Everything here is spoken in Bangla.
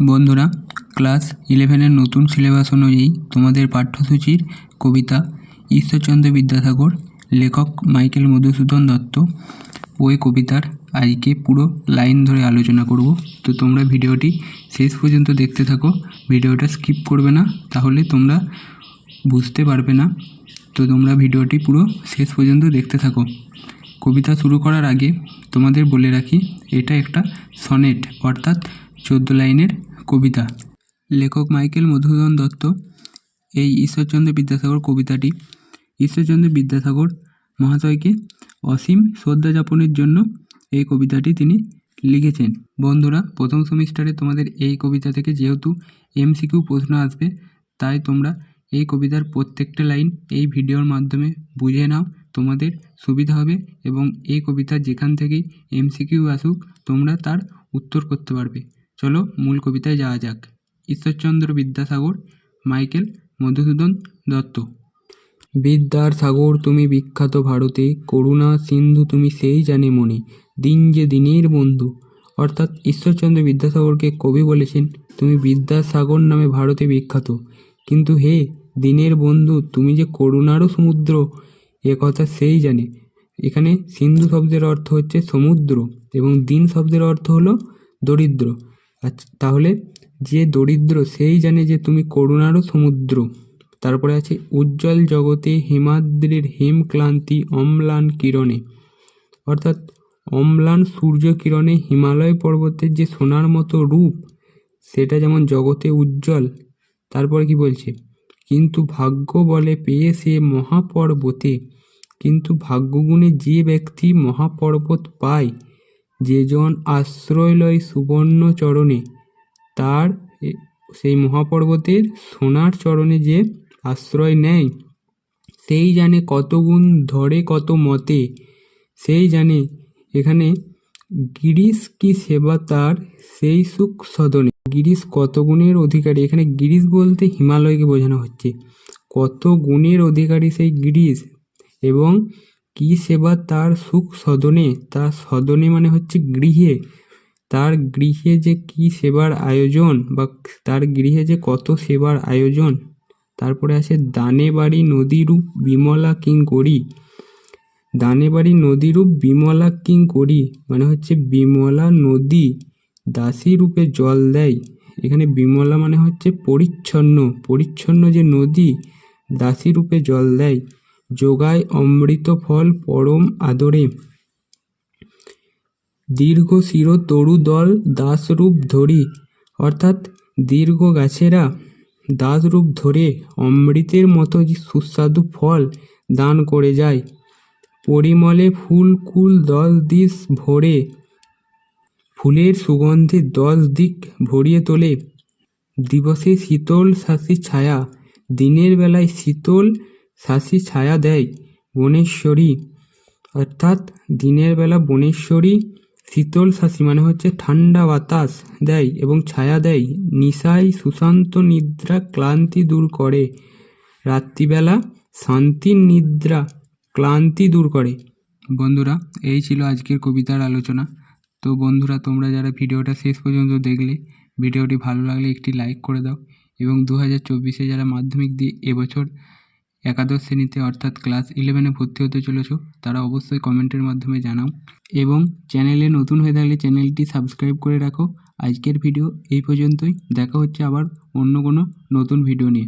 বন্ধুরা, ক্লাস 11-এর নতুন সিলেবাস অনুযায়ী তোমাদের পাঠ্যসূচির কবিতা ঈশ্বরচন্দ্র বিদ্যাসাগর, লেখক মাইকেল মধুসূদন দত্ত। ওই কবিতার আজকে পুরো লাইন ধরে আলোচনা করব। তো তোমরা ভিডিওটি শেষ পর্যন্ত দেখতে থাকো, ভিডিওটা স্কিপ করবে না, তাহলে তোমরা বুঝতে পারবে না। তো তোমরা ভিডিওটি পুরো শেষ পর্যন্ত দেখতে থাকো। কবিতা শুরু করার আগে তোমাদের বলে রাখি, এটা একটা সনেট অর্থাৎ 14 লাইনের কবিতা। লেখক মাইকেল মধুসূদন দত্ত। এই ঈশ্বরচন্দ্র বিদ্যাসাগর কবিতাটি ঈশ্বরচন্দ্র বিদ্যাসাগর মহাশয়কে অসীম শ্রদ্ধা যাপনের জন্য এই কবিতাটি তিনি লিখেছেন। বন্ধুরা, প্রথম সেমিস্টারে তোমাদের এই কবিতা থেকে যেহেতু MCQ প্রশ্ন আসবে, তাই তোমরা এই কবিতার প্রত্যেকটা লাইন এই ভিডিওর মাধ্যমে বুঝে নাও, তোমাদের সুবিধা হবে এবং এই কবিতা যেখান থেকেই MCQ আসুক তোমরা তার উত্তর করতে পারবে। চলো মূল কবিতায় যাওয়া যাক। ঈশ্বরচন্দ্র বিদ্যাসাগর, মাইকেল মধুসূদন দত্ত। বিদ্যার সাগর তুমি বিখ্যাত ভারতে, করুণা সিন্ধু তুমি সেই জানে মনে, দিন যে দিনের বন্ধু। অর্থাৎ ঈশ্বরচন্দ্র বিদ্যাসাগরকে কবি বলেছেন, তুমি বিদ্যার সাগর নামে ভারতে বিখ্যাত, কিন্তু হে দিনের বন্ধু, তুমি যে করুণারও সমুদ্র, এ কথা সেই জানে। এখানে সিন্ধু শব্দের অর্থ হচ্ছে সমুদ্র এবং দিন শব্দের অর্থ হলো দরিদ্র। আচ্ছা, তাহলে যে দরিদ্র সেই জানে যে তুমি করুণারও সমুদ্র। তারপরে আছে উজ্জ্বল জগতে হেমাদ্রির হেম ক্লান্তি অম্লান কিরণে। অর্থাৎ অম্লান সূর্য কিরণে হিমালয় পর্বতের যে সোনার মতো রূপ, সেটা যেমন জগতে উজ্জ্বল। তারপরে কি বলছে, কিন্তু ভাগ্য বলে পেয়ে সে মহাপর্বতে, কিন্তু ভাগ্যগুণে যে ব্যক্তি মহাপর্বত পায়, যে জন আশ্রয় লয় সুবর্ণ চরণে, তার সেই মহাপর্বতের সোনার চরণে যে আশ্রয় নেয়, সেই জানে কত গুণ ধরে কত মতে, সেই জানে। এখানে গিরিশ কি সেবা তার সেই সুখ সদনে। গিরিশ কত গুণের অধিকারী, এখানে গিরিশ বলতে হিমালয়কে বোঝানো হচ্ছে। কত গুণের অধিকারী সেই গিরিশ, এবং কি সেবা তার সুখ সদনে। তার সদনে মানে হচ্ছে গৃহে, তার গৃহে যে কি সেবার আয়োজন, বা তার গৃহে যে কত সেবার আয়োজন। তারপরে আছে দানে বাড়ি নদীরূপ বিমলা কিং করি। দানে বাড়ি নদীরূপ বিমলা কিং করি মানে হচ্ছে বিমলা নদী দাসী রূপে জল দেয়। এখানে বিমলা মানে হচ্ছে পরিচ্ছন্ন, পরিচ্ছন্ন যে নদী দাসী রূপে জল দেয়। যোগায় অমৃত ফল পরম আদরে, দীর্ঘ শির তরু দল দাসরূপ ধরি। অর্থাৎ দীর্ঘ গাছেরা দাসরূপ ধরে অমৃতের মতো যে সুস্বাদু ফল দান করে যায়। পরিমলে ফুল কুল 10 দিশ ভরে, ফুলের সুগন্ধে 10 দিক ভরিয়ে তোলে। দিবসে শীতল শাসী ছায়া, দিনের বেলায় শীতল শাসী ছায়া দেয় বনেশ্বরী। অর্থাৎ দিনের বেলা বনেশ্বরী শীতল শাসী মানে হচ্ছে ঠান্ডা বাতাস দেয় এবং ছায়া দেয়। নিশায় সুশান্ত নিদ্রা ক্লান্তি দূর করে, রাত্রিবেলা শান্তির নিদ্রা ক্লান্তি দূর করে। বন্ধুরা, এই ছিল আজকের কবিতার আলোচনা। তো বন্ধুরা, তোমরা যারা ভিডিওটা শেষ পর্যন্ত দেখলে, ভিডিওটি ভালো লাগলে একটি লাইক করে দাও এবং 2024-এ যারা মাধ্যমিক দিয়ে এবছর একাদশ শ্রেণীতে অর্থাৎ ক্লাস 11-এ ভর্তি হতে চলেছো, তারা অবশ্যই কমেন্টের মাধ্যমে জানাও এবং চ্যানেলে নতুন হয়ে থাকলে চ্যানেলটি সাবস্ক্রাইব করে রাখো। আজকের ভিডিও এই পর্যন্তই, দেখা হচ্ছে আবার অন্য কোনো নতুন ভিডিও নিয়ে।